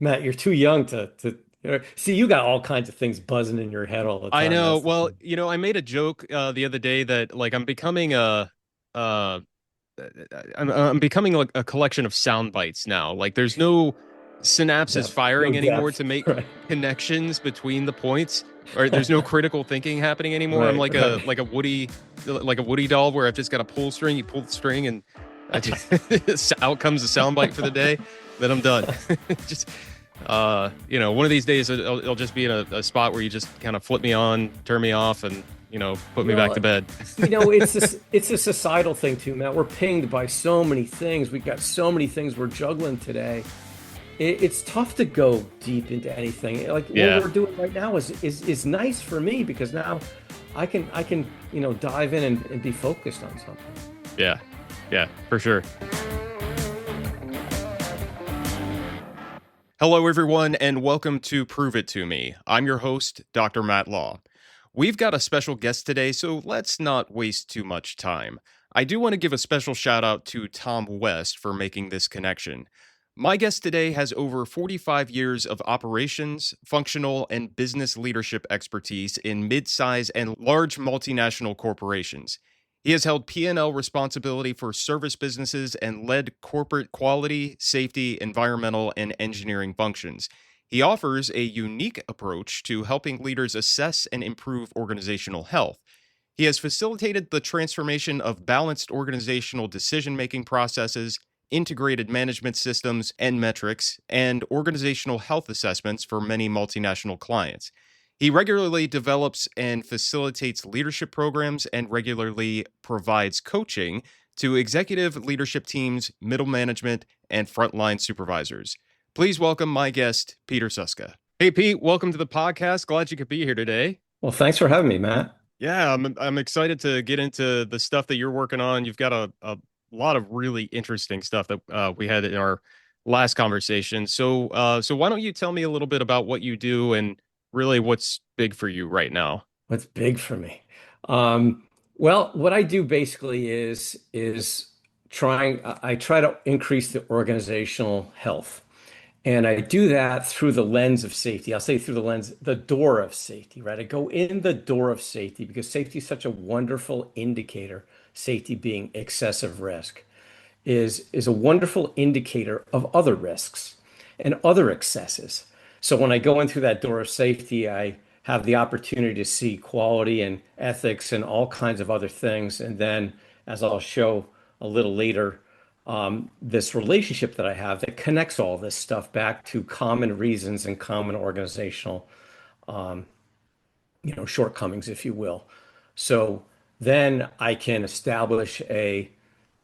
Matt, you're too young to see. You got all kinds of things buzzing in your head all the I time. know. That's the Well, thing. I made a joke the other day that like uh I'm becoming like a collection of sound bites now. Like there's no synapses No firing anymore depth, to make right? connections between the points, or there's no critical thinking happening anymore. I'm Right, right. like a Woody doll where I've just got a pull string. You pull the string, and I just out comes the sound bite for the day. Then I'm done. Just one of these days it'll just be in a spot where you just kind of flip me on, turn me off, and put me back to Well, bed. it's a societal thing too, Matt. We're pinged by so many things. We've got so many things we're juggling today. It's tough to go deep into anything. Like what Yeah, we're doing right now is nice for me because now I can dive in and be focused on something. yeah, yeah, for sure. Hello, everyone, and welcome to Prove It To Me. I'm your host, Dr. Matt Law. We've got a special guest today, so let's not waste too much time. I do want to give a special shout out to Tom West for making this connection. My guest today has over 45 years of operations, functional, and business leadership expertise in mid-size and large multinational corporations. He has held P&L responsibility for service businesses and led corporate quality, safety, environmental, and engineering functions. He offers a unique approach to helping leaders assess and improve organizational health. He has facilitated the transformation of balanced organizational decision making processes, integrated management systems and metrics, and organizational health assessments for many multinational clients. He regularly develops and facilitates leadership programs and regularly provides coaching to executive leadership teams, middle management, and frontline supervisors. Please welcome my guest, Peter Susca. Hey, Pete, welcome to the podcast. Glad you could be here today. Well, thanks for having me, Matt. Yeah, I'm excited to get into the stuff that you're working on. You've got a lot of really interesting stuff that we had in our last conversation. So why don't you tell me a little bit about what you do and really what's big for you right now? What's big for me? Well, what I do basically is I try to increase the organizational health. And I do that through the lens of safety. I'll say through the door of safety, right? I go in the door of safety because safety is such a wonderful indicator, safety being excessive risk, is a wonderful indicator of other risks and other excesses. So when I go in through that door of safety, I have the opportunity to see quality and ethics and all kinds of other things. And then, as I'll show a little later, this relationship that I have that connects all this stuff back to common reasons and common organizational, shortcomings, if you will. So then I can establish a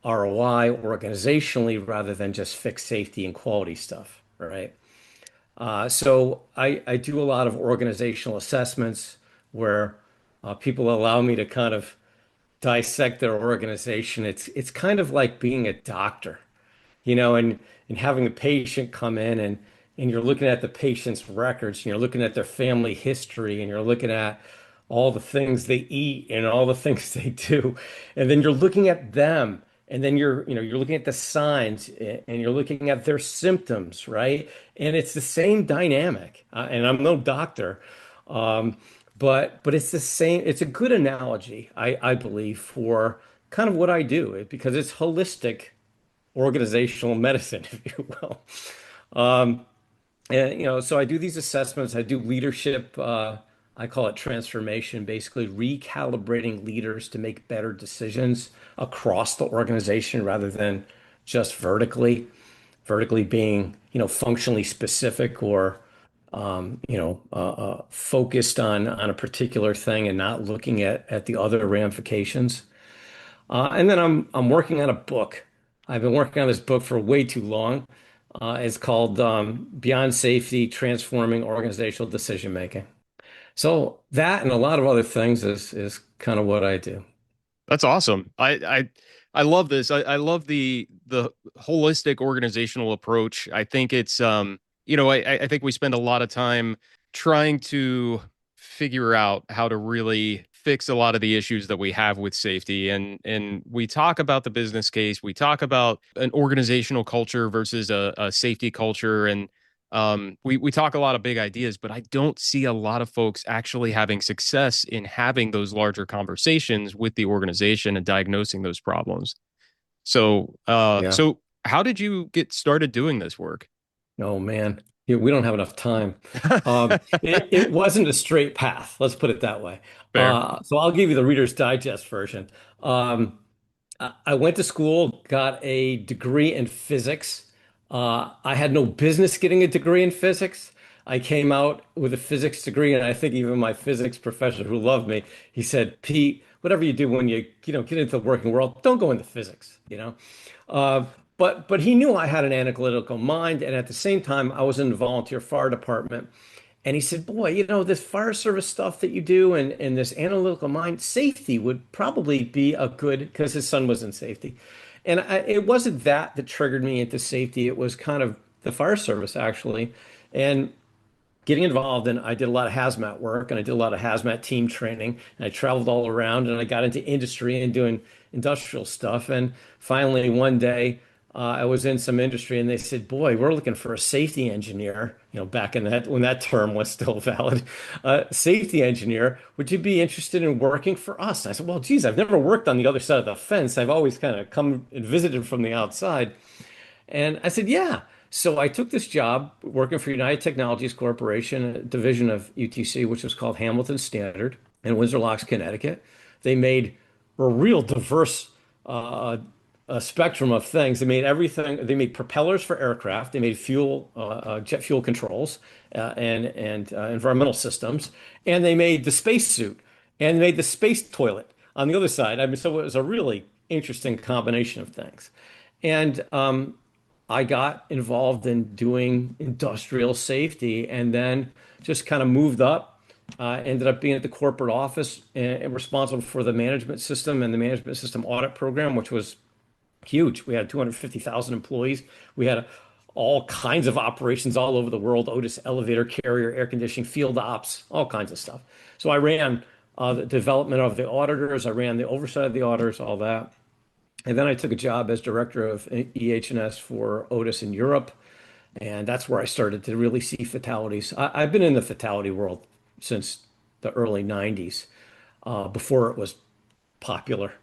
ROI organizationally rather than just fixed safety and quality stuff, right? So I do a lot of organizational assessments where people allow me to kind of dissect their organization. It's kind of like being a doctor, and having the patient come in and you're looking at the patient's records and you're looking at their family history and you're looking at all the things they eat and all the things they do. And then you're looking at them and then you're looking at the signs and you're looking at their symptoms, right? And it's the same dynamic. And I'm no doctor, um, but it's the same. It's a good analogy, I believe, for kind of what I do because it's holistic organizational medicine, if you will. Um, and so I do these assessments. I do leadership. I call it transformation, basically recalibrating leaders to make better decisions across the organization rather than just vertically. Vertically being, functionally specific or, focused on a particular thing and not looking at the other ramifications. And then I'm working on a book. I've been working on this book for way too long. It's called Beyond Safety: Transforming Organizational Decision Making. So that and a lot of other things is kind of what I do. That's awesome. I love this. I love the holistic organizational approach. I think it's I think we spend a lot of time trying to figure out how to really fix a lot of the issues that we have with safety, and we talk about the business case, we talk about an organizational culture versus a safety culture, and We talk a lot of big ideas, but I don't see a lot of folks actually having success in having those larger conversations with the organization and diagnosing those problems. Yeah. So how did you get started doing this work? Oh man, yeah, we don't have enough time. It wasn't a straight path. Let's put it that way. Fair. So I'll give you the Reader's Digest version. I went to school, got a degree in physics. I had no business getting a degree in physics. I came out with a physics degree, and I think even my physics professor, who loved me, he said, "Pete, whatever you do when you get into the working world, don't go into physics, you know." Uh, but he knew I had an analytical mind, and at the same time, I was in the volunteer fire department. And he said, "Boy, this fire service stuff that you do and this analytical mind, safety would probably be a good," because his son was in safety. And it wasn't that triggered me into safety. It was kind of the fire service, actually. And getting involved, and I did a lot of hazmat work, and I did a lot of hazmat team training, and I traveled all around, and I got into industry and doing industrial stuff. And finally one day I was in some industry, and they said, "Boy, we're looking for a safety engineer," back in that when that term was still valid. Safety engineer, would you be interested in working for us? And I said, "Well, geez, I've never worked on the other side of the fence. I've always kind of come and visited from the outside." And I said, "Yeah." So I took this job working for United Technologies Corporation, a division of UTC, which was called Hamilton Standard in Windsor Locks, Connecticut. They made a real diverse spectrum of things. They made everything. They made propellers for aircraft. They made jet fuel controls, and environmental systems, and they made the spacesuit, and they made the space toilet on the other side. I mean, so it was a really interesting combination of things. And I got involved in doing industrial safety and then just kind of moved up. Ended up being at the corporate office and responsible for the management system and the management system audit program, which was huge. We had 250,000 employees. We had all kinds of operations all over the world: Otis elevator carrier, air conditioning, field ops, all kinds of stuff. So I ran the development of the auditors. I ran the oversight of the auditors, all that. And then I took a job as director of EH&S for Otis in Europe. And that's where I started to really see fatalities. I've been in the fatality world since the early 90s, before it was popular.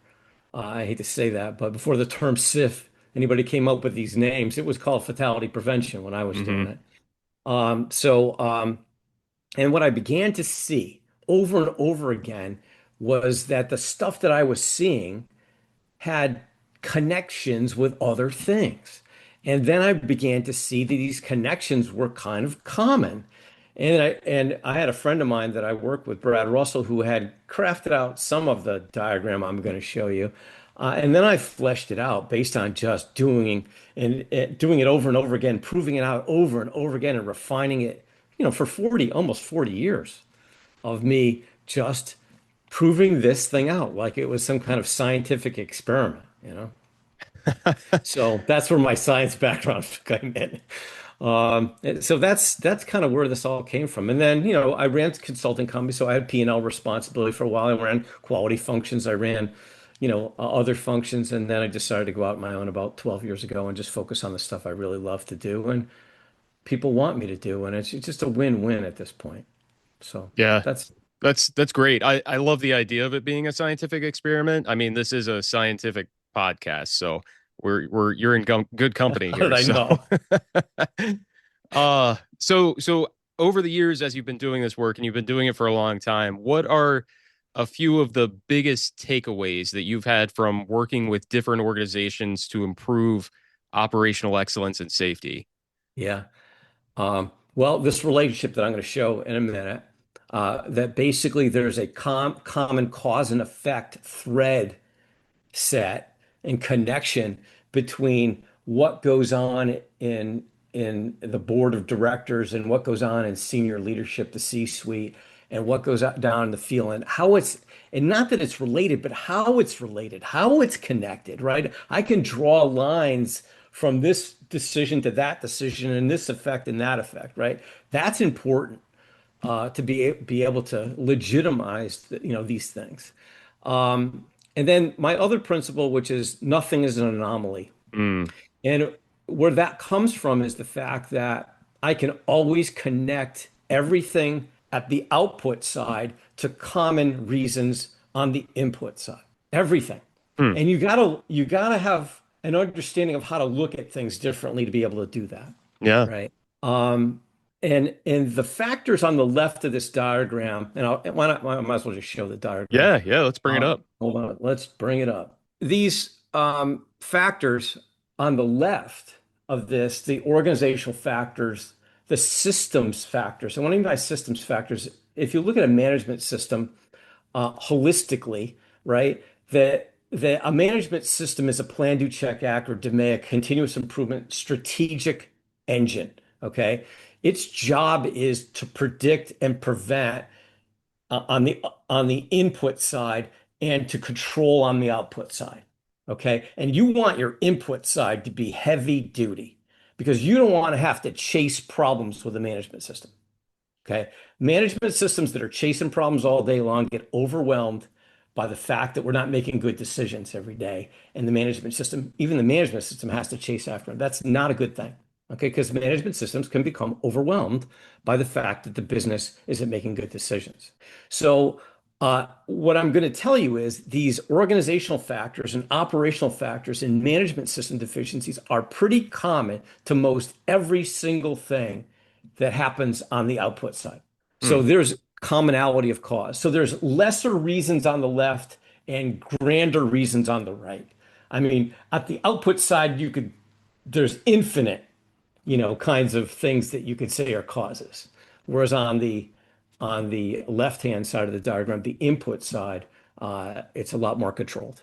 I hate to say that, but before the term SIF, anybody came up with these names, it was called fatality prevention when I was doing Hmm. it. And what I began to see over and over again was that the stuff that I was seeing had connections with other things. And then I began to see that these connections were kind of common. And I had a friend of mine that I worked with, Brad Russell, who had crafted out some of the diagram I'm going to show you. And then I fleshed it out based on just doing it over and over again, proving it out over and over again, and refining it, for almost 40 years of me just proving this thing out like it was some kind of scientific experiment. So that's where my science background came in. And so that's kind of where this all came from. And then, I ran consulting companies, so I had P&L responsibility for a while. I ran quality functions. I ran, other functions, and then I decided to go out on my own about 12 years ago and just focus on the stuff I really love to do and people want me to do. And it's just a win-win at this point. So Yeah, that's that's great. I love the idea of it being a scientific experiment. I mean, this is a scientific podcast, so we're you're in good company how did here. I So, know? so over the years, as you've been doing this work and you've been doing it for a long time, what are a few of the biggest takeaways that you've had from working with different organizations to improve operational excellence and safety? Yeah. Well, this relationship that I'm going to show in a minute, that basically there's a common cause and effect thread set and connection between what goes on in the board of directors and what goes on in senior leadership, the C-suite, and what goes down in the field, and not that it's related, but how it's related, how it's connected, right? I can draw lines from this decision to that decision and this effect and that effect, right? That's important, to be able to legitimize these things. And then my other principle, which is nothing is an anomaly. Mm, And where that comes from is the fact that I can always connect everything at the output side to common reasons on the input side. Everything. Hmm. And you gotta have an understanding of how to look at things differently to be able to do that, Yeah. right? Um, and the factors on the left of this diagram, and why not, I might as well just show the diagram. Yeah. Yeah. Let's bring it up. Hold on, let's bring it up. These factors on the left of this, the organizational factors, the systems factors. And what I mean by systems factors, if you look at a management system holistically, right, that a management system is a plan, do, check, act, or DMAIC, a continuous improvement strategic engine. Okay. Its job is to predict and prevent on the input side and to control on the output side. Okay. And you want your input side to be heavy duty because you don't want to have to chase problems with a management system. Okay. Management systems that are chasing problems all day long get overwhelmed by the fact that we're not making good decisions every day. And the management system, even the management system has to chase after them. That's not a good thing. Okay. Because management systems can become overwhelmed by the fact that the business isn't making good decisions. So, what I'm going to tell you is these organizational factors and operational factors in management system deficiencies are pretty common to most every single thing that happens on the output side. Hmm. So there's commonality of cause. So there's lesser reasons on the left and grander reasons on the right. I mean, at the output side, there's infinite, kinds of things that you could say are causes. Whereas on the left-hand side of the diagram, the input side, it's a lot more controlled,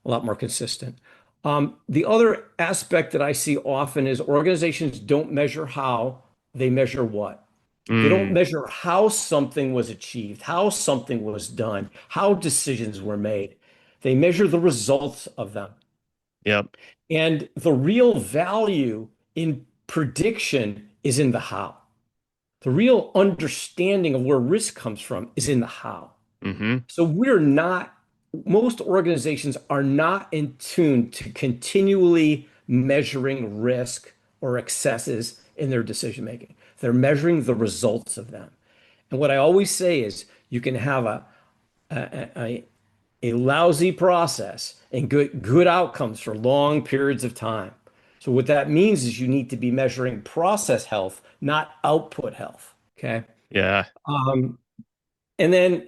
a lot more consistent. The other aspect that I see often is organizations don't measure how, they measure what. They don't Mm. measure how something was achieved, how something was done, how decisions were made. They measure the results of them. Yep. And the real value in prediction is in the how. The real understanding of where risk comes from is in the how. Mm-hmm. So most organizations are not in tune to continually measuring risk or excesses in their decision making. They're measuring the results of them. And what I always say is you can have a, a lousy process and good outcomes for long periods of time. So what that means is you need to be measuring process health, not output health. Okay. Yeah. Um, and then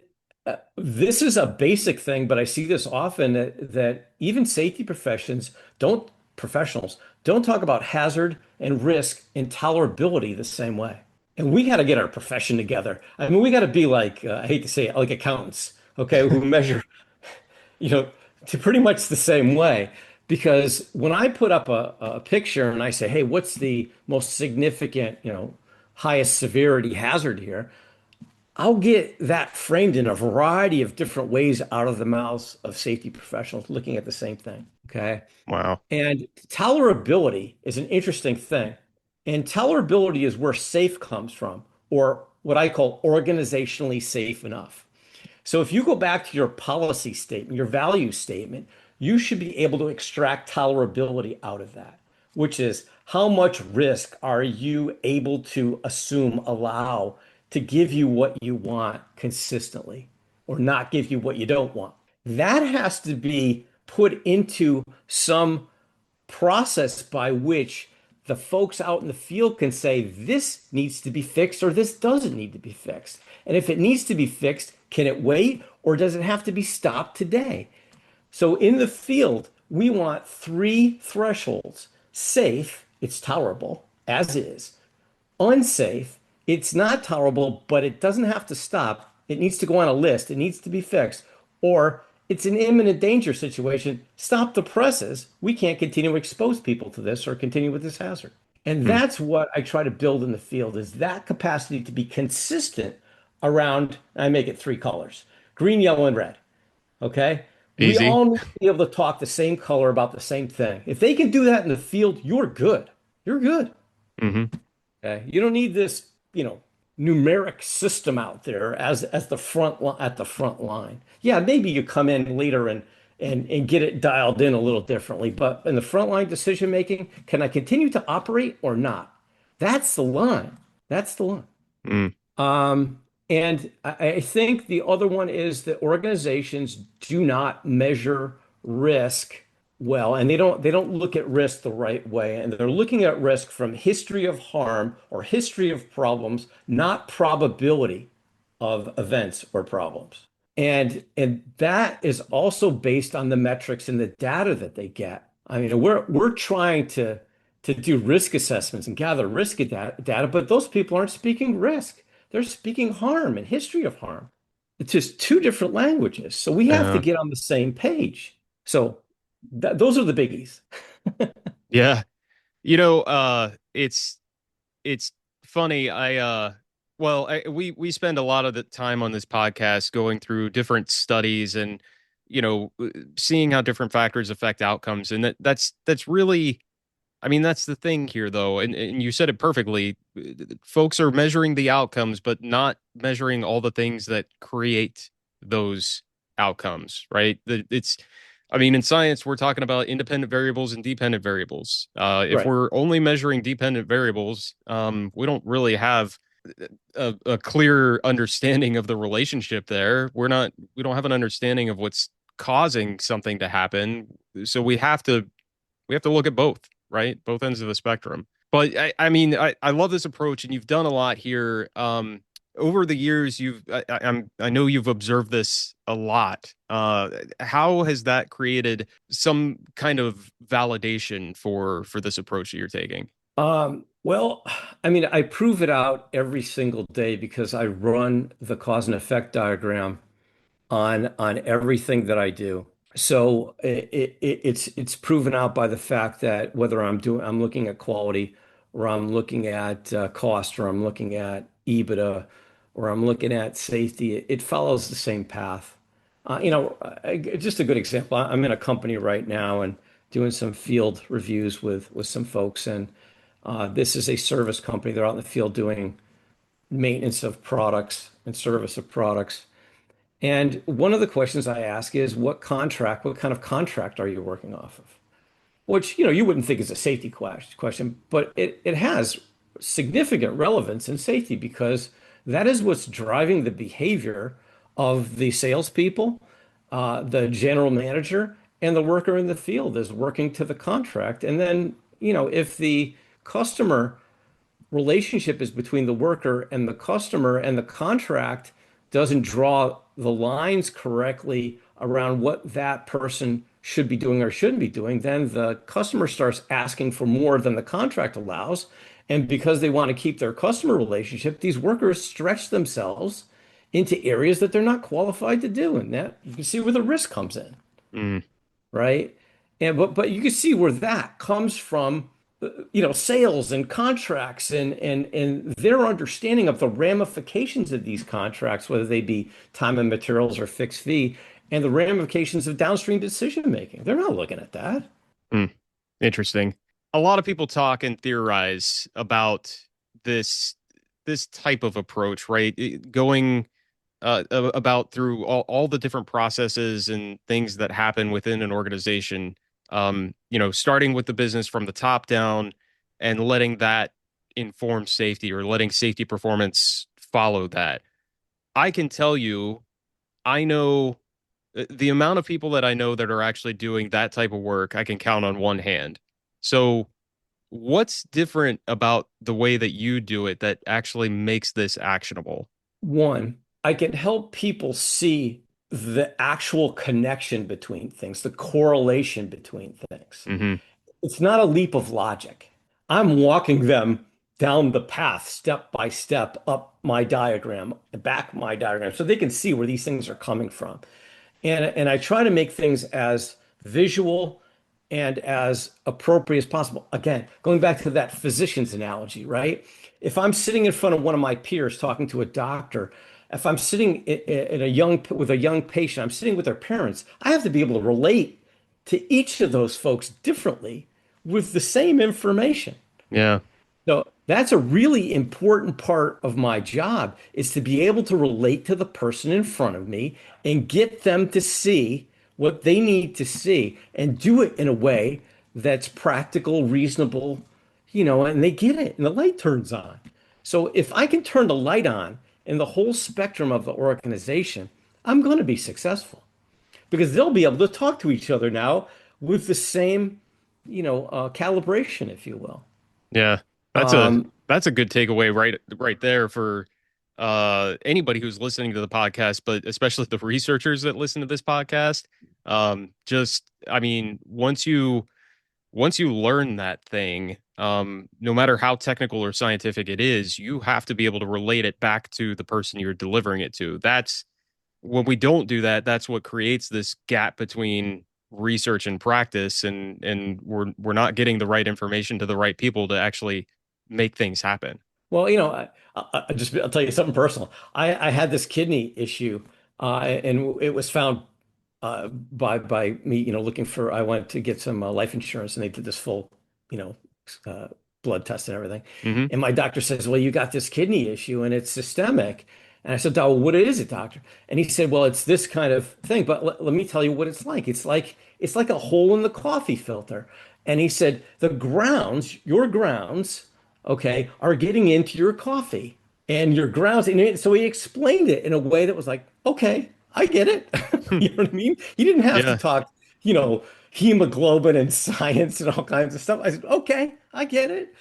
this is a basic thing, but I see this often that even safety professionals don't talk about hazard and risk and tolerability the same way. And we got to get our profession together. I mean, we got to be like, I hate to say it, like accountants, okay, who measure, you know, to pretty much the same way. Because when I put up a picture and I say, hey, what's the most significant, highest severity hazard here? I'll get that framed in a variety of different ways out of the mouths of safety professionals looking at the same thing. Okay. Wow. And tolerability is an interesting thing. And tolerability is where safe comes from, or what I call organizationally safe enough. So if you go back to your policy statement, your value statement, you should be able to extract tolerability out of that, which is how much risk are you able to assume, allow to give you what you want consistently or not give you what you don't want. That has to be put into some process by which the folks out in the field can say this needs to be fixed or this doesn't need to be fixed. And if it needs to be fixed, can it wait or does it have to be stopped today? So in the field, we want three thresholds. Safe, it's tolerable as is. Unsafe, it's not tolerable, but it doesn't have to stop. It needs to go on a list. It needs to be fixed. Or it's an imminent danger situation. Stop the presses. We can't continue to expose people to this or continue with this hazard. And Hmm. that's what I try to build in the field is that capacity to be consistent around, I make it three colors, green, yellow, and red. Okay. We Easy. all need to be able to talk the same color about the same thing. If they can do that in the field, you're good. You're good. Mm-hmm. Okay. You don't need this, numeric system out there as the at the front line. Yeah, maybe you come in later and get it dialed in a little differently, but in the front line decision making, can I continue to operate or not? That's the line. That's the line. Mm. And I think the other one is that organizations do not measure risk well, and they don't look at risk the right way, and they're looking at risk from history of harm or history of problems, not probability of events or problems. And that is also based on the metrics and the data that they get. I mean, we're trying to do risk assessments and gather risk data, but those people aren't speaking risk. They're speaking harm and history of harm. It's just two different languages. So we have to Uh, get on the same page. So those are the biggies. yeah. It's funny. We spend a lot of the time on this podcast going through different studies and seeing how different factors affect outcomes, and that's really, I mean, that's the thing here, though, and you said it perfectly. Folks are measuring the outcomes, but not measuring all the things that create those outcomes, right? I mean, in science, we're talking about independent variables and dependent variables. If Right. we're only measuring dependent variables, we don't really have a clear understanding of the relationship there. We don't have an understanding of what's causing something to happen. So we have to look at both, right? Both ends of the spectrum. But I mean, I love this approach, and you've done a lot here. Over the years, I know you've observed this a lot. How has that created some kind of validation for this approach that you're taking? Well, I mean, I prove it out every single day because I run the cause and effect diagram on everything that I do. So it's proven out by the fact that whether I'm looking at quality, or I'm looking at cost, or I'm looking at EBITDA, or I'm looking at safety, it follows the same path. Just a good example. I'm in a company right now and doing some field reviews with some folks, and this is a service company. They're out in the field doing maintenance of products and service of products. And one of the questions I ask is, what kind of contract are you working off of? Which, you wouldn't think is a safety question, but it has significant relevance in safety because that is what's driving the behavior of the salespeople, the general manager, and the worker in the field is working to the contract. And then, if the customer relationship is between the worker and the customer, and the contract doesn't draw the lines correctly around what that person should be doing or shouldn't be doing, then the customer starts asking for more than the contract allows. And because they want to keep their customer relationship, these workers stretch themselves into areas that they're not qualified to do. And that you can see where the risk comes in, Mm, right? But you can see where that comes from, sales and contracts and their understanding of the ramifications of these contracts, whether they be time and materials or fixed fee, and the ramifications of downstream decision making. They're not looking at that. mm. Interesting. A lot of people talk and theorize about this this type of approach, right? Going about through all the different processes and things that happen within an organization. Starting with the business from the top down and letting that inform safety, or letting safety performance follow that. I can tell you, I know the amount of people that I know that are actually doing that type of work, I can count on one hand. So, what's different about the way that you do it that actually makes this actionable? One, I can help people see the actual connection between things, the correlation between things. Hmm. It's not a leap of logic. I'm walking them down the path step by step up my diagram, back my diagram, so they can see where these things are coming from. And I try to make things as visual and as appropriate as possible. Again, going back to that physician's analogy, right? If I'm sitting in front of one of my peers talking to a doctor, if I'm sitting with a young patient, I'm sitting with their parents, I have to be able to relate to each of those folks differently with the same information. Yeah. So that's a really important part of my job is to be able to relate to the person in front of me and get them to see what they need to see and do it in a way that's practical, reasonable, and they get it and the light turns on. So if I can turn the light on in the whole spectrum of the organization, I'm going to be successful because they'll be able to talk to each other now with the same, calibration, if you will. Yeah. That's a Um, that's a good takeaway right there for anybody who's listening to the podcast, but especially the researchers that listen to this podcast. Just I mean, once you learn that thing, no matter how technical or scientific it is, you have to be able to relate it back to the person you're delivering it to. That's when we don't do that, that's what creates this gap between research and practice, and we're not getting the right information to the right people to actually make things happen. well, I'll tell you something personal. I had this kidney issue, and it was found by me, looking for. I went to get some life insurance, and they did this full, you know, uh, blood test and everything. Hmm. And my doctor says, "Well, you got this kidney issue, and it's systemic." And I said, "Oh, what is it, doctor?" And he said, "Well, it's this kind of thing, but let me tell you what it's like. It's like a hole in the coffee filter." And he said, your grounds, okay, are getting into your coffee and your grounds. And so he explained it in a way that was like, okay, I get it. You know what I mean? He didn't have to Yeah, talk, hemoglobin and science and all kinds of stuff. I said, okay, I get it.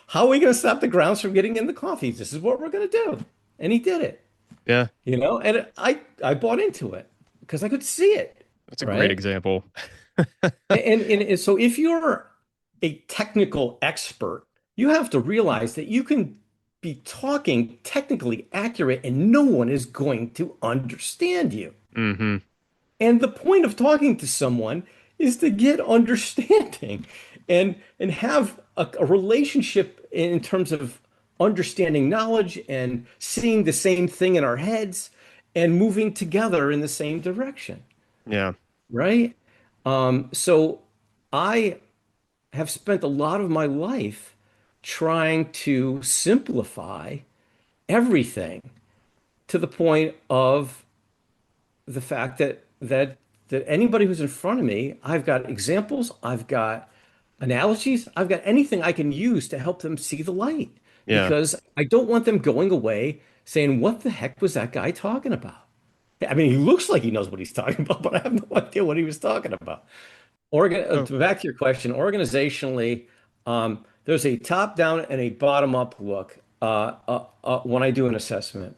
How are we going to stop the grounds from getting in the coffees? This is what we're going to do. And he did it, yeah, and I bought into it because I could see it, that's a great right? example. And so if you're a technical expert, you have to realize that you can be talking technically accurate and no one is going to understand you. Hmm. And the point of talking to someone is to get understanding and have a relationship in terms of understanding knowledge and seeing the same thing in our heads and moving together in the same direction, Yeah, right? So I have spent a lot of my life trying to simplify everything to the point of the fact that anybody who's in front of me, I've got examples, I've got analogies, I've got anything I can use to help them see the light yeah. because I don't want them going away saying, "What the heck was that guy talking about?" I mean, he looks like he knows what he's talking about, but I have no idea what he was talking about. Oh, Back to your question, organizationally, there's a top-down and a bottom-up look when I do an assessment.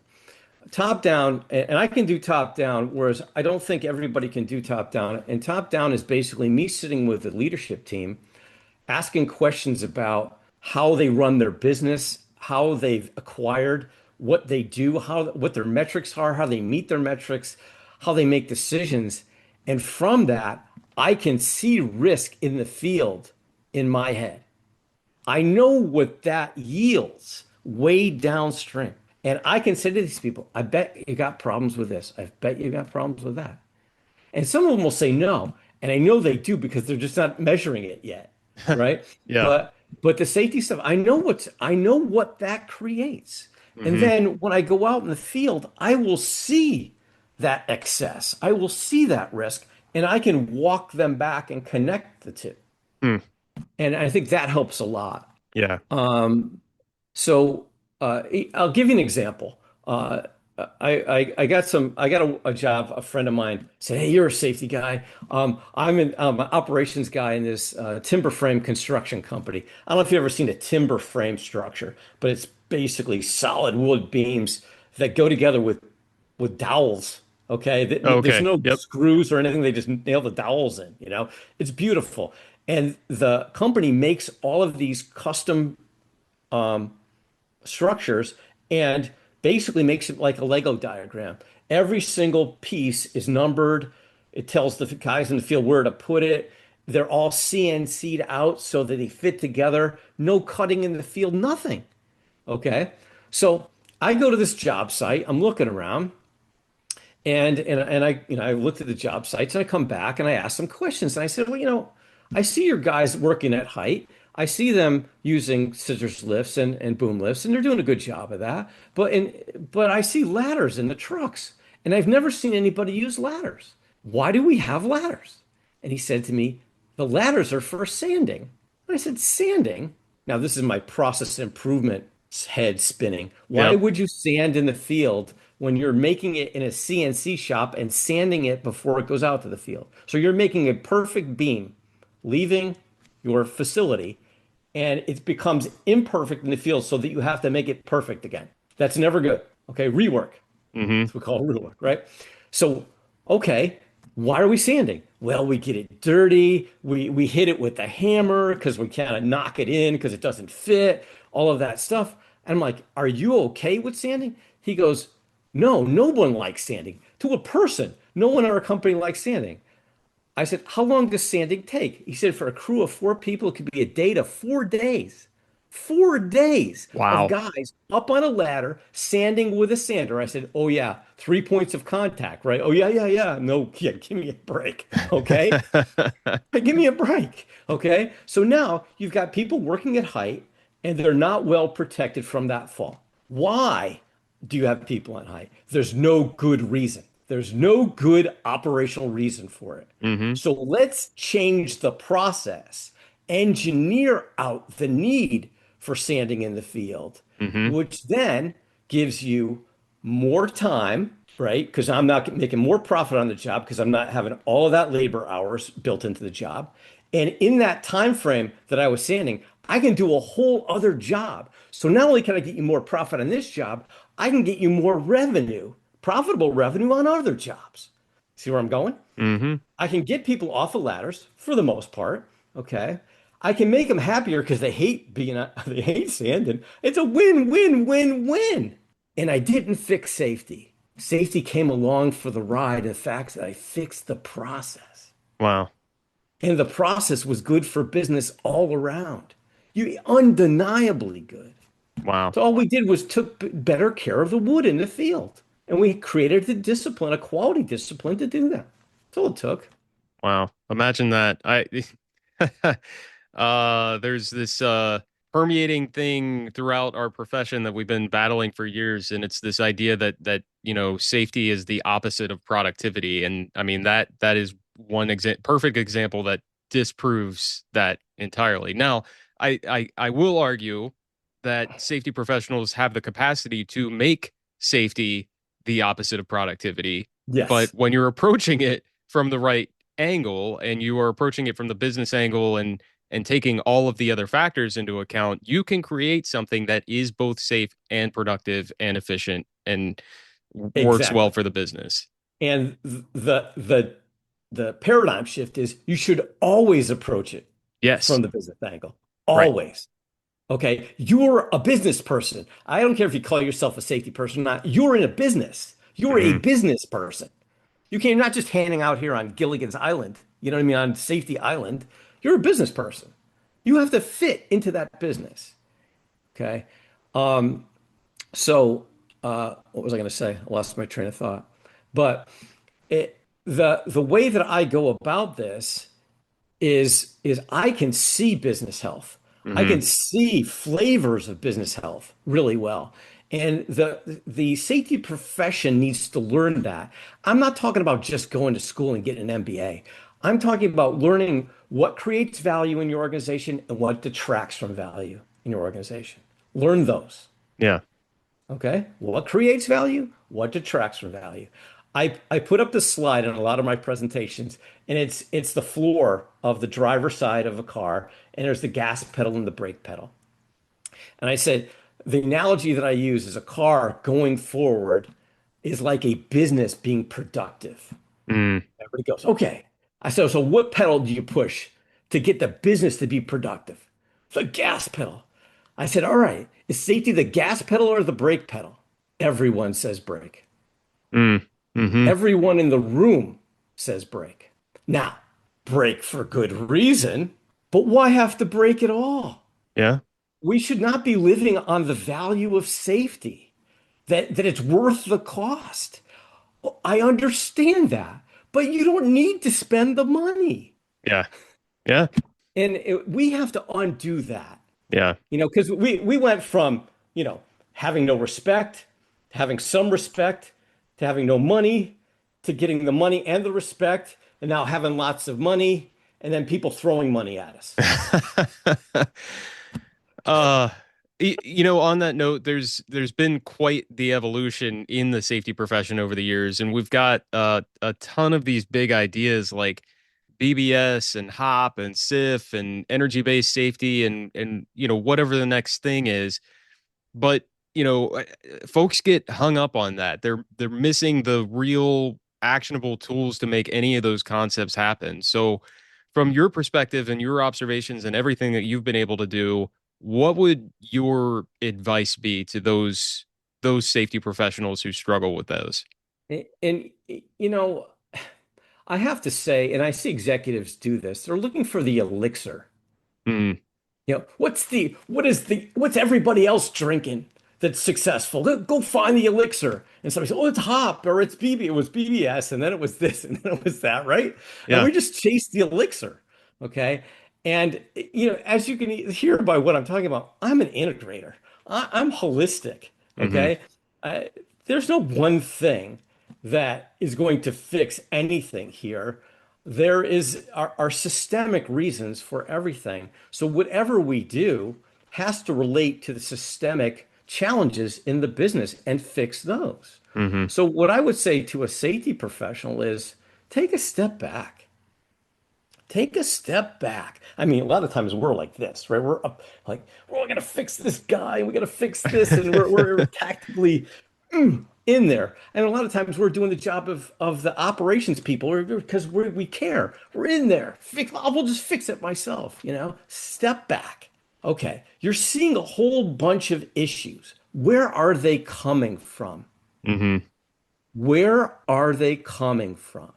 Top down, and I can do top down, whereas I don't think everybody can do top down. And top down is basically me sitting with the leadership team, asking questions about how they run their business, how they've acquired, what they do, what their metrics are, how they meet their metrics, how they make decisions. And from that, I can see risk in the field in my head. I know what that yields way downstream. And I can say to these people, I bet you got problems with this. I bet you got problems with that. And some of them will say no. And I know they do because they're just not measuring it yet. Right. yeah. But the safety stuff, I know what that creates. And Hmm. then when I go out in the field, I will see that excess. I will see that risk and I can walk them back and connect the two. Hmm. And I think that helps a lot. Yeah. So I'll give you an example. I got a job. A friend of mine said, "Hey, you're a safety guy. I'm an operations guy in this timber frame construction company. I don't know if you've ever seen a timber frame structure, but it's basically solid wood beams that go together with dowels. Okay, there's Okay. no Yep. screws or anything. They just nail the dowels in. It's beautiful. And the company makes all of these custom structures and basically makes it like a Lego diagram. Every single piece is numbered. It tells the guys in the field where to put it. They're all CNC'd out so that they fit together. No cutting in the field, nothing. Okay. So I go to this job site. I'm looking around and I looked at the job sites and I come back and I ask them questions. And I said, well, I see your guys working at height. I see them using scissors lifts and boom lifts, and they're doing a good job of that. But I see ladders in the trucks, and I've never seen anybody use ladders. Why do we have ladders? And he said to me, the ladders are for sanding. And I said, sanding? Now, this is my process improvement head spinning. Why Yep. would you sand in the field when you're making it in a CNC shop and sanding it before it goes out to the field? So you're making a perfect beam leaving your facility and it becomes imperfect in the field so that you have to make it perfect again. That's never good. Okay, rework. Mm-hmm. That's what we call real work, right? So, okay, why are we sanding? Well, we get it dirty. We hit it with the hammer because we kind of knock it in because it doesn't fit, all of that stuff. And I'm like, are you okay with sanding? He goes, no, no one likes sanding. To a person, no one in our company likes sanding. I said, how long does sanding take? He said, for a crew of 4 people, it could be a day to 4 days. 4 days of Wow. guys up on a ladder sanding with a sander. I said, oh, yeah, 3 points of contact, right? Oh, yeah, yeah, yeah. No, yeah, give me a break. Okay. Give me a break. Okay. So now you've got people working at height and they're not well protected from that fall. Why do you have people on height? There's no good reason. There's no good operational reason for it. Mm-hmm. So let's change the process, engineer out the need for sanding in the field, Mm-hmm. which then gives you more time, right? Because I'm not making more profit on the job because I'm not having all of that labor hours built into the job. And in that time frame that I was sanding, I can do a whole other job. So not only can I get you more profit on this job, I can get you more revenue, profitable revenue on other jobs. See where I'm going? Mm-hmm. I can get people off of ladders for the most part. Okay. I can make them happier because they hate they hate sanding. It's a win, win, win, win. And I didn't fix safety. Safety came along for the ride. The fact that I fixed the process. Wow. And the process was good for business all around. You undeniably good. Wow. So all we did was took better care of the wood in the field. And we created the discipline, a quality discipline to do that. That's all it took. Wow. Imagine that. I there's this permeating thing throughout our profession that we've been battling for years, and it's this idea that safety is the opposite of productivity. And I mean that is one perfect example that disproves that entirely. Now, I will argue that safety professionals have the capacity to make safety the opposite of productivity, but Yes, when you're approaching it from the right angle and you are approaching it from the business angle and taking all of the other factors into account, you can create something that is both safe and productive and efficient and works well exactly. for the business. And the paradigm shift is you should always approach it Yes. from the business angle. Right. Always. Okay. You're a business person. I don't care if you call yourself a safety person or not. You're in a business. You're a Hmm. business person. You're not just hanging out here on Gilligan's Island, you know what I mean, on Safety Island. You're a business person. You have to fit into that business. Okay. Um, what was I going to say? I lost my train of thought. But the way that I go about this is I can see business health. I Hmm. can see flavors of business health really well. And the safety profession needs to learn that. I'm not talking about just going to school and getting an MBA. I'm talking about learning what creates value in your organization and what detracts from value in your organization. Learn those. Yeah. Okay. What creates value? What detracts from value? I put up this slide in a lot of my presentations, and it's the floor of the driver's side of a car, and there's the gas pedal and the brake pedal. And I said, the analogy that I use is a car going forward is like a business being productive. Mm. Everybody goes, okay. I said, so what pedal do you push to get the business to be productive? The gas pedal. I said, all right, is safety the gas pedal or the brake pedal? Everyone says brake. Mm. Hmm. Everyone in the room says brake. Now, brake for good reason, but why have to brake at all? Yeah. We should not be living on the value of safety, that it's worth the cost. I understand that, but you don't need to spend the money. Yeah. Yeah. And we have to undo that, Yeah. because we went from, having no respect, to having some respect, to having no money, to getting the money and the respect, and now having lots of money, and then people throwing money at us. Uh, on that note, there's been quite the evolution in the safety profession over the years, and we've got a ton of these big ideas like BBS and HOP and SIF and energy-based safety and whatever the next thing is. But, folks get hung up on that. They're missing the real actionable tools to make any of those concepts happen. So, from your perspective and your observations and everything that you've been able to do, what would your advice be to those safety professionals who struggle with those? And, you know, I have to say, and I see executives do this, they're looking for the elixir. Mm, What's everybody else drinking that's successful? Go find the elixir. And somebody says, oh, it's hop or it's BB. It was BBS, and then it was this, and then it was that, right? And yeah. we just chase the elixir. Okay. And as you can hear by what I'm talking about, I'm an integrator. I'm holistic. Mm-hmm. Okay. Uh, there's no one thing that is going to fix anything here. There are systemic reasons for everything. So whatever we do has to relate to the systemic challenges in the business and fix those. Mm-hmm. So what I would say to a safety professional is take a step back. Take a step back. I mean, a lot of times we're like this, right? We're up like, we're going to fix this guy, and we got to fix this, and we're tactically in there. And a lot of times we're doing the job of the operations people because we care. We're in there. We'll just fix it myself. Step back. Okay, you're seeing a whole bunch of issues. Where are they coming from? Mm-hmm. Where are they coming from?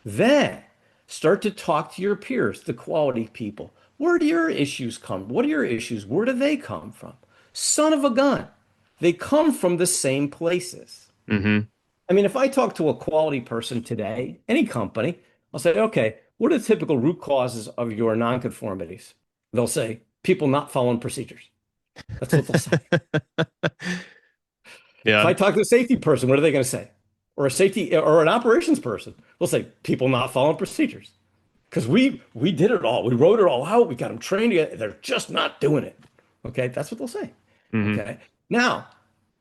Then start to talk to your peers, the quality people. Where do your issues come? What are your issues? Where do they come from? Son of a gun. They come from the same places. Mm-hmm. I mean, if I talk to a quality person today, any company, I'll say, okay, what are the typical root causes of your nonconformities? They'll say, people not following procedures. That's what they'll say. If Yeah. I talk to a safety person, what are they going to say? Or a safety or an operations person, they'll say, people not following procedures. Because we did it all. We wrote it all out. We got them trained. They're just not doing it. Okay, that's what they'll say. Mm-hmm. Okay. Now,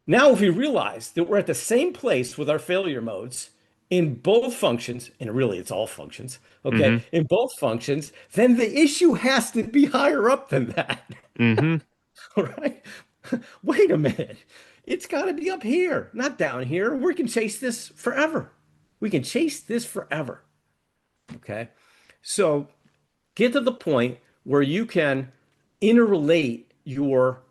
if we realize that we're at the same place with our failure modes in both functions, and really it's all functions, okay, Mm-hmm. in both functions, then the issue has to be higher up than that. Mm-hmm. All right. Wait a minute. It's got to be up here, not down here. We can chase this forever. We can chase this forever. Okay. So get to the point where you can interrelate your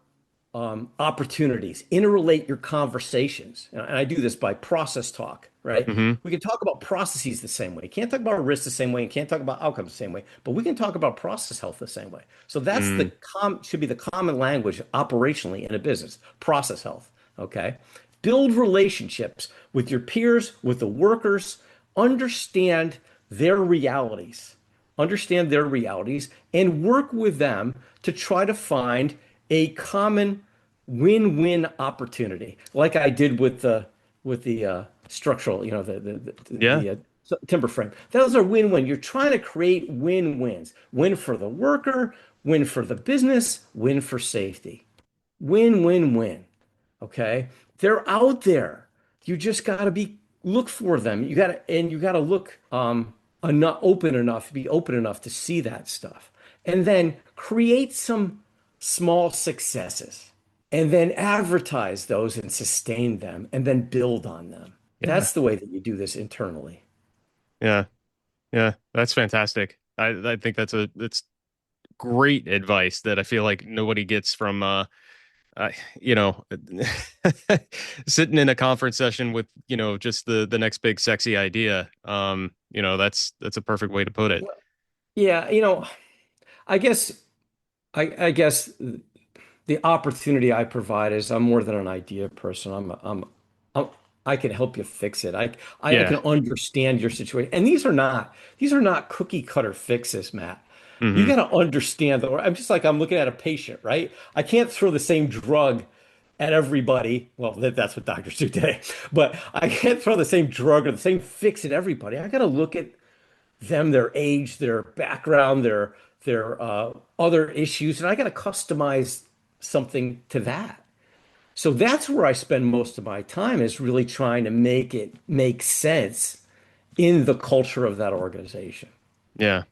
opportunities, interrelate your conversations. And I do this by process talk, right? Mm-hmm. We can talk about processes the same way. You can't talk about risk the same way. You can't talk about outcomes the same way, but we can talk about process health the same way. So that's Mm-hmm. should be the common language operationally in a business, process health. Okay. Build relationships with your peers, with the workers, understand their realities, understand their realities, and work with them to try to find a common win-win opportunity, like I did with the structural, Yeah. timber frame. Those are win-win. You're trying to create win-wins. Win for the worker, win for the business, win for safety. Win, win, win. Okay? They're out there. You just got to be look for them. You got to look enough open enough, be open enough to see that stuff. And then create some small successes and then advertise those and sustain them and then build on them. Yeah. That's the way that you do this internally. Yeah. Yeah. That's fantastic. I think that's great advice that I feel like nobody gets from uh, you know, sitting in a conference session with, just the next big sexy idea. That's a perfect way to put it. Well, yeah, I guess I guess the opportunity I provide is I'm more than an idea person. I'm I can help you fix it. I Yeah. can understand your situation. And these are not cookie cutter fixes, Matt. You Hmm. got to understand that. I'm just like I'm looking at a patient, right? I can't throw the same drug at everybody. Well, that's what doctors do today. But I can't throw the same drug or the same fix at everybody. I got to look at them, their age, their background, their other issues, and I got to customize something to that. So that's where I spend most of my time is really trying to make it make sense in the culture of that organization. Yeah.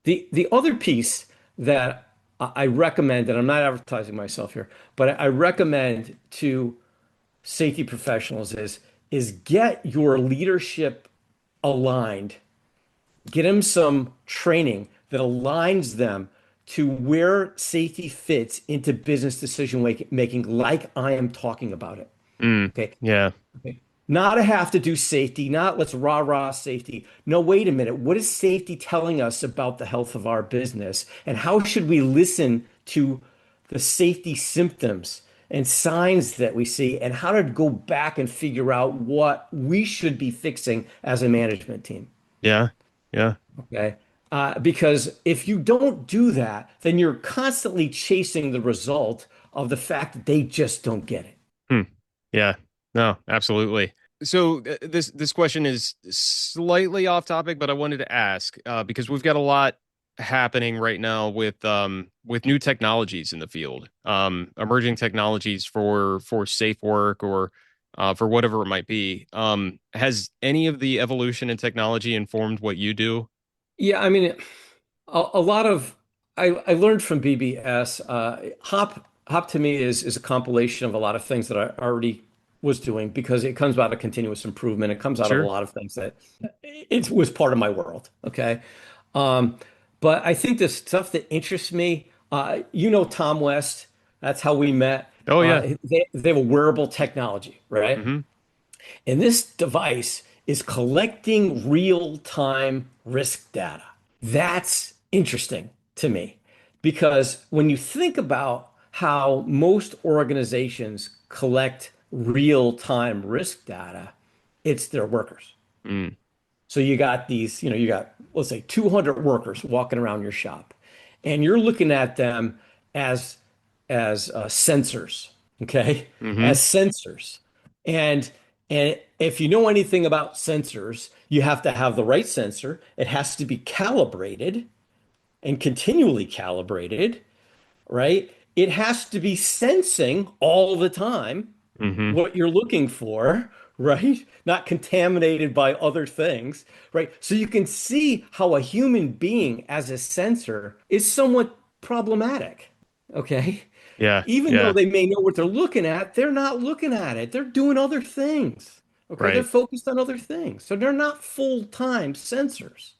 The other piece that I recommend, and I'm not advertising myself here, but I recommend to safety professionals is get your leadership aligned. Get them some training that aligns them to where safety fits into business decision making, like I am talking about it. Mm. Okay. Yeah. Okay. Not to have to do safety, not let's rah safety. No, wait a minute. What is safety telling us about the health of our business? And how should we listen to the safety symptoms and signs that we see, and how to go back and figure out what we should be fixing as a management team? Yeah. Yeah. Okay. Because if you don't do that, then you're constantly chasing the result of the fact that they just don't get it. Hmm. Yeah. No, absolutely. So this question is slightly off topic, but I wanted to ask because we've got a lot happening right now with new technologies in the field, emerging technologies for safe work or for whatever it might be. Has any of the evolution in technology informed what you do? Yeah, I mean, a lot of I learned from BBS. Hop to me is a compilation of a lot of things that I already was doing because it comes out of continuous improvement. It comes out of a Sure. lot of things that it was part of my world. Okay. Um, but I think the stuff that interests me, Tom West, that's how we met. Oh yeah. They have a wearable technology, right? Mm-hmm. And this device is collecting real-time risk data. That's interesting to me because when you think about how most organizations collect real-time risk data, it's their workers. Mm. So you got these, you got, let's say 200 workers walking around your shop, and you're looking at them as sensors, okay? Mm-hmm. As sensors. And and if you know anything about sensors, you have to have the right sensor. It has to be calibrated and continually calibrated, right? It has to be sensing all the time Mm-hmm. what you're looking for, right? Not contaminated by other things, right? So you can see how a human being as a sensor is somewhat problematic, okay? Yeah. Even though Yeah. they may know what they're looking at, they're not looking at it. They're doing other things, okay? They're Right. focused on other things. So they're not full-time sensors.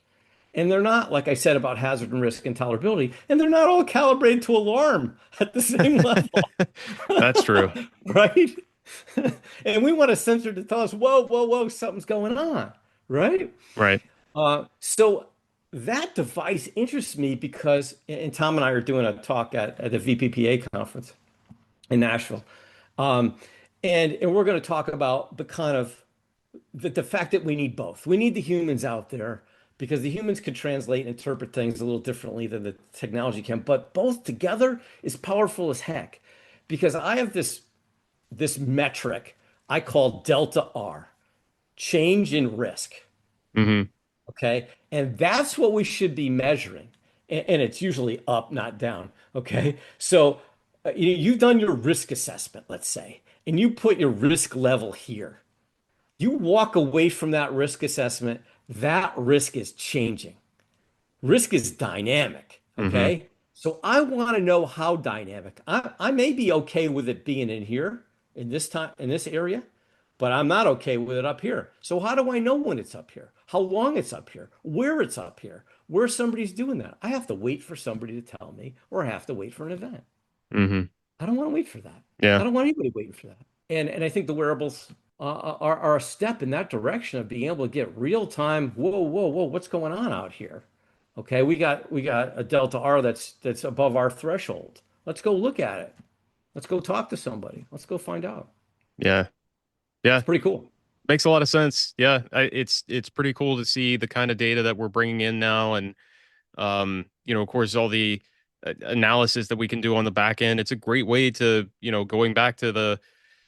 And they're not, like I said, about hazard and risk and tolerability, and they're not all calibrated to alarm at the same level, That's true. right? And we want a sensor to tell us, whoa, whoa, whoa, something's going on, right? Right. So that device interests me because, and Tom and I are doing a talk at the VPPA conference in Nashville. Um, and we're going to talk about the kind of the fact that we need both. We need the humans out there because the humans can translate and interpret things a little differently than the technology can, but both together is powerful as heck. Because I have this metric I call delta R, change in risk. Mm-hmm. Okay. And that's what we should be measuring. And it's usually up, not down. Okay. So you've done your risk assessment, let's say, and you put your risk level here. You walk away from that risk assessment, that risk is changing. Risk is dynamic. Mm-hmm. Okay. So I want to know how dynamic. I may be okay with it being in here in this time in this area, but I'm not okay with it up here. So how do I know when it's up here? How long it's up here? Where it's up here? Where somebody's doing that? I have to wait for somebody to tell me, or I have to wait for an event. Mm-hmm. I don't want to wait for that. I Yeah. don't want anybody waiting for that. And I think the wearables are a step in that direction of being able to get real time. Whoa, whoa, whoa! What's going on out here? Okay, we got a delta R that's above our threshold. Let's go look at it. Let's go talk to somebody. Let's go find out. Yeah. Yeah. It's pretty cool. Makes a lot of sense. Yeah. It's pretty cool to see the kind of data that we're bringing in now, and of course, all the analysis that we can do on the back end. It's a great way to, going back to the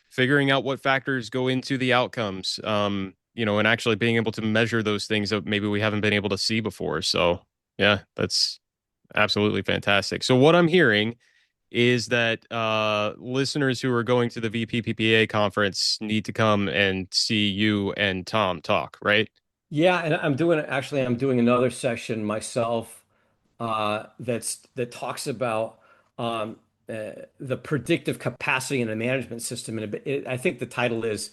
figuring out what factors go into the outcomes. And actually being able to measure those things that maybe we haven't been able to see before. So, yeah, that's absolutely fantastic. So what I'm hearing is that listeners who are going to the VPPPA conference need to come and see you and Tom talk, right? Yeah, and I'm doing another session myself that talks about um, the predictive capacity in a management system. And I think the title is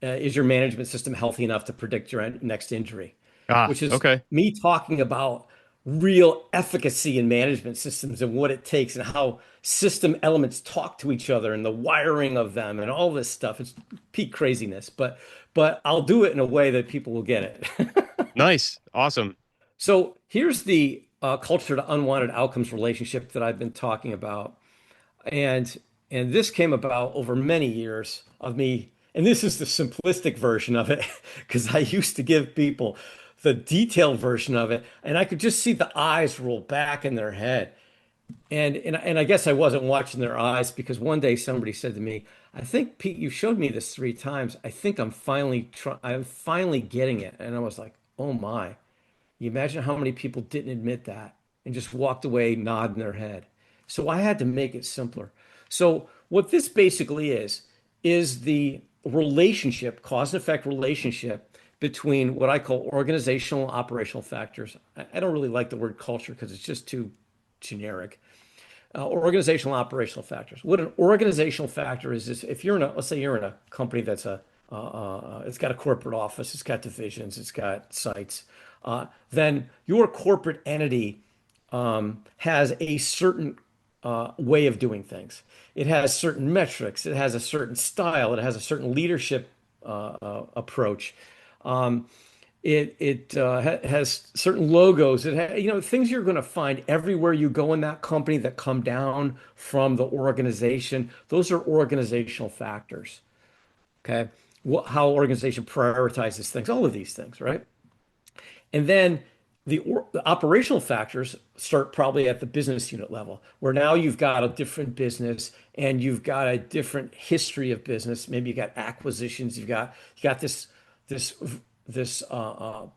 your management system healthy enough to predict your next injury? Ah, Which is okay. me talking about real efficacy in management systems and what it takes and how system elements talk to each other and the wiring of them and all this stuff. It's peak craziness, but I'll do it in a way that people will get it. Nice. Awesome. So here's the culture to unwanted outcomes relationship that I've been talking about. And and this came about over many years of me, and this is the simplistic version of it, because I used to give people the detailed version of it, and I could just see the eyes roll back in their head. And I guess I wasn't watching their eyes because one day somebody said to me, I think Pete, you showed me this 3 times. I think I'm finally getting it. And I was like, oh my. You imagine how many people didn't admit that and just walked away nodding their head. So I had to make it simpler. So what this basically is the relationship, cause and effect relationship between what I call organizational and operational factors. I don't really like the word culture because it's just too generic. Organizational and operational factors. What an organizational factor is if you're in a, let's say you're in a company it's got a corporate office, it's got divisions, it's got sites, then your corporate entity has a certain way of doing things. It has certain metrics, it has a certain style, it has a certain leadership approach. Um, it has certain logos. Things you're going to find everywhere you go in that company that come down from the organization. Those are organizational factors. Okay, how organization prioritizes things, all of these things, right? And then the operational factors start probably at the business unit level, where now you've got a different business and you've got a different history of business. Maybe you got acquisitions, you got this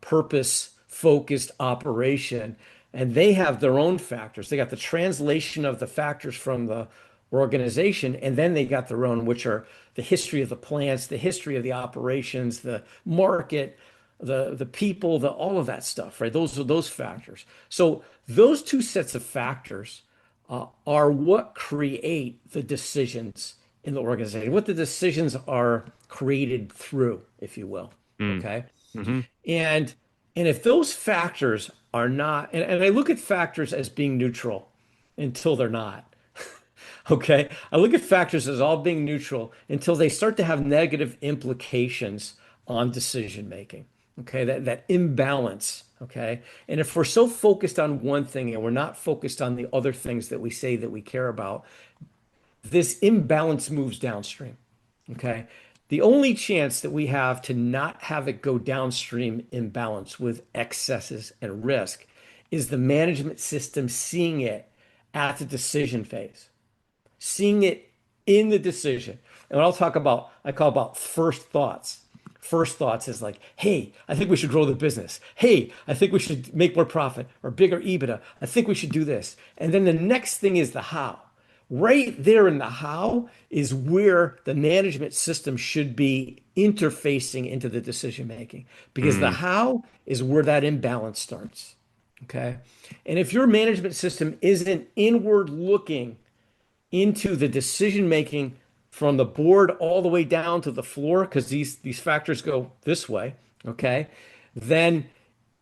purpose focused operation, and they have their own factors. They got the translation of the factors from the organization, and then they got their own, which are the history of the plants, the history of the operations, the market, the people, the all of that stuff, right? Those are those factors. So those two sets of factors are what create the decisions in the organization, what the decisions are created through, if you will. Mm. Okay. Hmm. And and if those factors are not, and I look at factors as being neutral until they're not. Okay. I look at factors as all being neutral until they start to have negative implications on decision making. Okay. That imbalance. Okay. And if we're so focused on one thing and we're not focused on the other things that we say that we care about, this imbalance moves downstream. Okay. The only chance that we have to not have it go downstream imbalance with excesses and risk is the management system seeing it at the decision phase, seeing it in the decision. And what I'll talk about, I call about first thoughts. First thoughts is like, hey, I think we should grow the business. Hey, I think we should make more profit or bigger EBITDA. I think we should do this. And then the next thing is the how. Right there in the how is where the management system should be interfacing into the decision making because the Mm. how is where that imbalance starts. Okay. And if your management system isn't inward looking into the decision making from the board all the way down to the floor, because these factors go this way, okay, then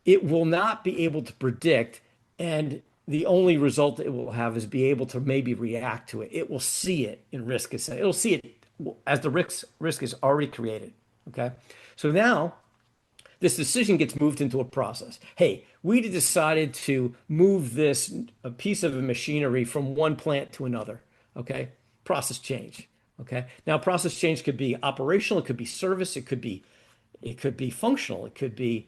it will not be able to predict, and the only result it will have is be able to maybe react to it. It will see it in risk. It'll see it as the risk is already created. Okay, so now this decision gets moved into a process. Hey, we decided to move this a piece of machinery from one plant to another. Okay, process change. Okay, now process change could be operational, it could be service, it could be functional, it could be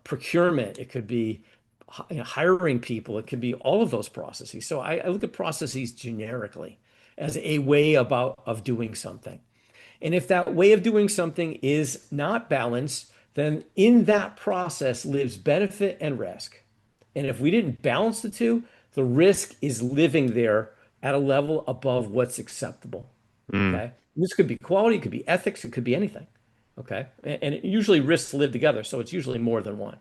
procurement, it could be hiring people, it could be all of those processes. So I look at processes generically as a way of doing something. And if that way of doing something is not balanced, then in that process lives benefit and risk. And if we didn't balance the two, The risk is living there at a level above what's acceptable. Mm, Okay. And this could be quality, it could be ethics, it could be anything. Okay. And usually risks live together, so it's usually more than one.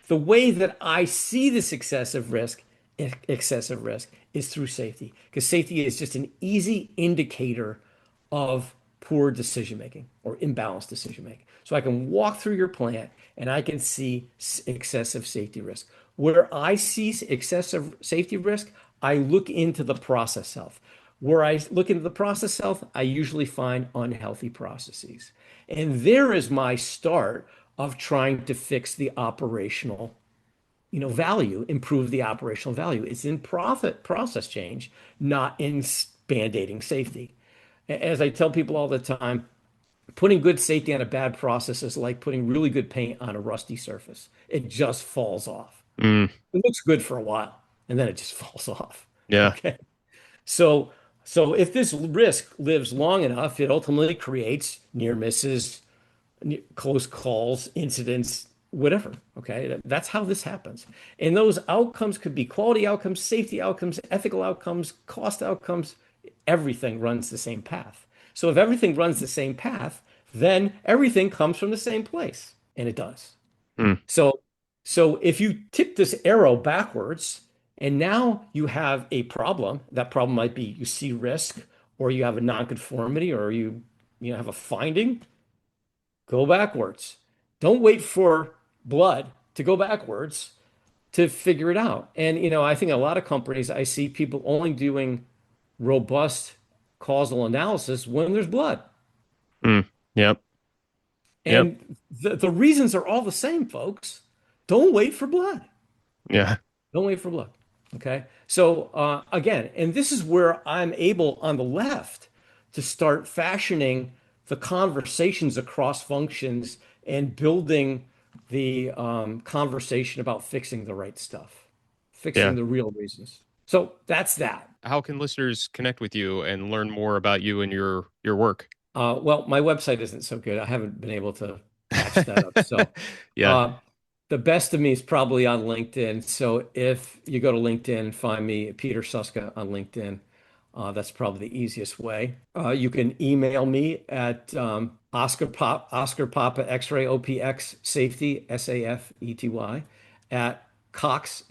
The way that I see this excessive risk is through safety, because safety is just an easy indicator of poor decision making or imbalanced decision making. So I can walk through your plant and I can see excessive safety risk. Where I see excessive safety risk, I look into the process health. Where I look into the process health, I usually find unhealthy processes. And there is my start of trying to fix the operational, value, improve the operational value. It's in profit process change, not in band-aiding safety. As I tell people all the time, putting good safety on a bad process is like putting really good paint on a rusty surface. It just falls off. mm, It looks good for a while, and then it just falls off. yeah. Okay. So, so if this risk lives long enough, it ultimately creates near misses, close calls, incidents, whatever. Okay. That's how this happens. And those outcomes could be quality outcomes, safety outcomes, ethical outcomes, cost outcomes. Everything runs the same path. So if everything runs the same path, then everything comes from the same place. And it does. Mm, So, so if you tip this arrow backwards and now you have a problem, that problem might be you see risk or you have a nonconformity or you have a finding, go backwards. Don't wait for blood to go backwards to figure it out. And I think a lot of companies I see people only doing robust causal analysis when there's blood. mm, yep. Yep. And the reasons are all the same, folks. Don't wait for blood. Yeah. Don't wait for blood. Okay. So again, and this is where I'm able on the left to start fashioning the conversations across functions and building the conversation about fixing the right stuff, fixing Yeah. the real reasons. So that's that. How can listeners connect with you and learn more about you and your work? Well, my website isn't so good. I haven't been able to patch that up. So Yeah. uh, the best of me is probably on LinkedIn. So if you go to LinkedIn and find me, Peter Susca on LinkedIn, that's probably the easiest way. You can email me at Oscar Papa X-ray OPX Safety SAFETY at cox.net.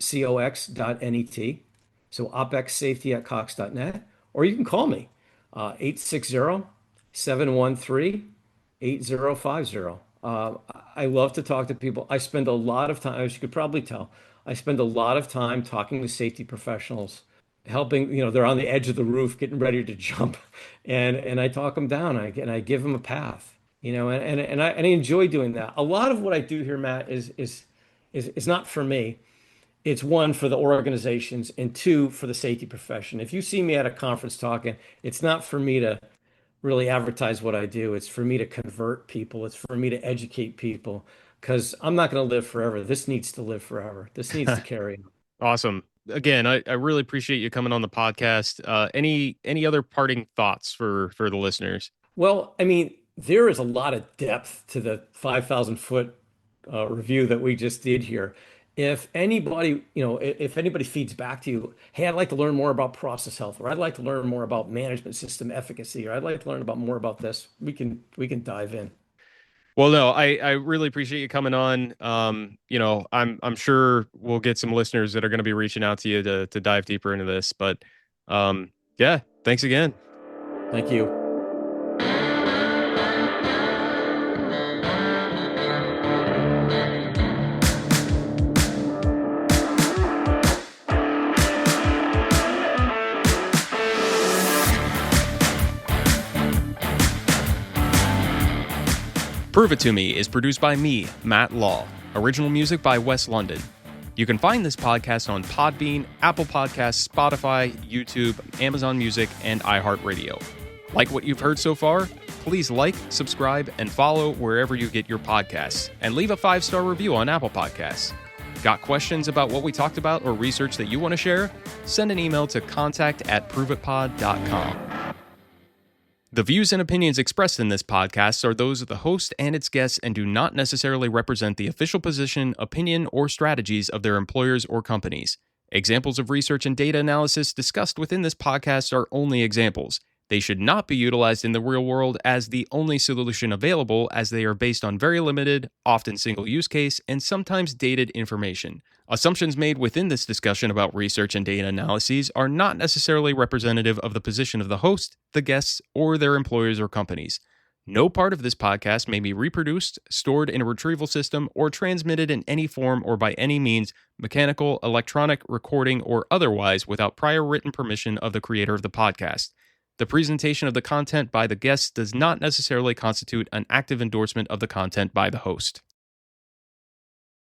So OPEX Safety at cox.net, or you can call me 860-713-8050. I love to talk to people. I spend a lot of time, as you could probably tell, I spend a lot of time talking to safety professionals, helping, they're on the edge of the roof, getting ready to jump. And I talk them down and I give them a path, and I enjoy doing that. A lot of what I do here, Matt, is not for me. It's one for the organizations and two for the safety profession. If you see me at a conference talking, it's not for me to really advertise what I do. It's for me to convert people. It's for me to educate people because I'm not going to live forever. This needs to live forever. This needs to carry on. Awesome. Again, I really appreciate you coming on the podcast. Any other parting thoughts for the listeners? Well, I mean, there is a lot of depth to the 5,000 foot review that we just did here. If anybody, if anybody feeds back to you, hey, I'd like to learn more about process health, or I'd like to learn more about management system efficacy, or I'd like to learn about more about this, we can dive in. Well, no, I really appreciate you coming on. I'm sure we'll get some listeners that are going to be reaching out to you to dive deeper into this. But yeah, thanks again. Thank you. Prove It To Me is produced by me, Matt Law. Original music by Wes London. You can find this podcast on Podbean, Apple Podcasts, Spotify, YouTube, Amazon Music, and iHeartRadio. Like what you've heard so far? Please like, subscribe, and follow wherever you get your podcasts, and leave a 5-star review on Apple Podcasts. Got questions about what we talked about or research that you want to share? Send an email to contact@proveitpod.com. The views and opinions expressed in this podcast are those of the host and its guests and do not necessarily represent the official position, opinion, or strategies of their employers or companies. Examples of research and data analysis discussed within this podcast are only examples. They should not be utilized in the real world as the only solution available, as they are based on very limited, often single use case, and sometimes dated information. Assumptions made within this discussion about research and data analyses are not necessarily representative of the position of the host, the guests, or their employers or companies. No part of this podcast may be reproduced, stored in a retrieval system, or transmitted in any form or by any means, mechanical, electronic, recording, or otherwise, without prior written permission of the creator of the podcast. The presentation of the content by the guests does not necessarily constitute an active endorsement of the content by the host.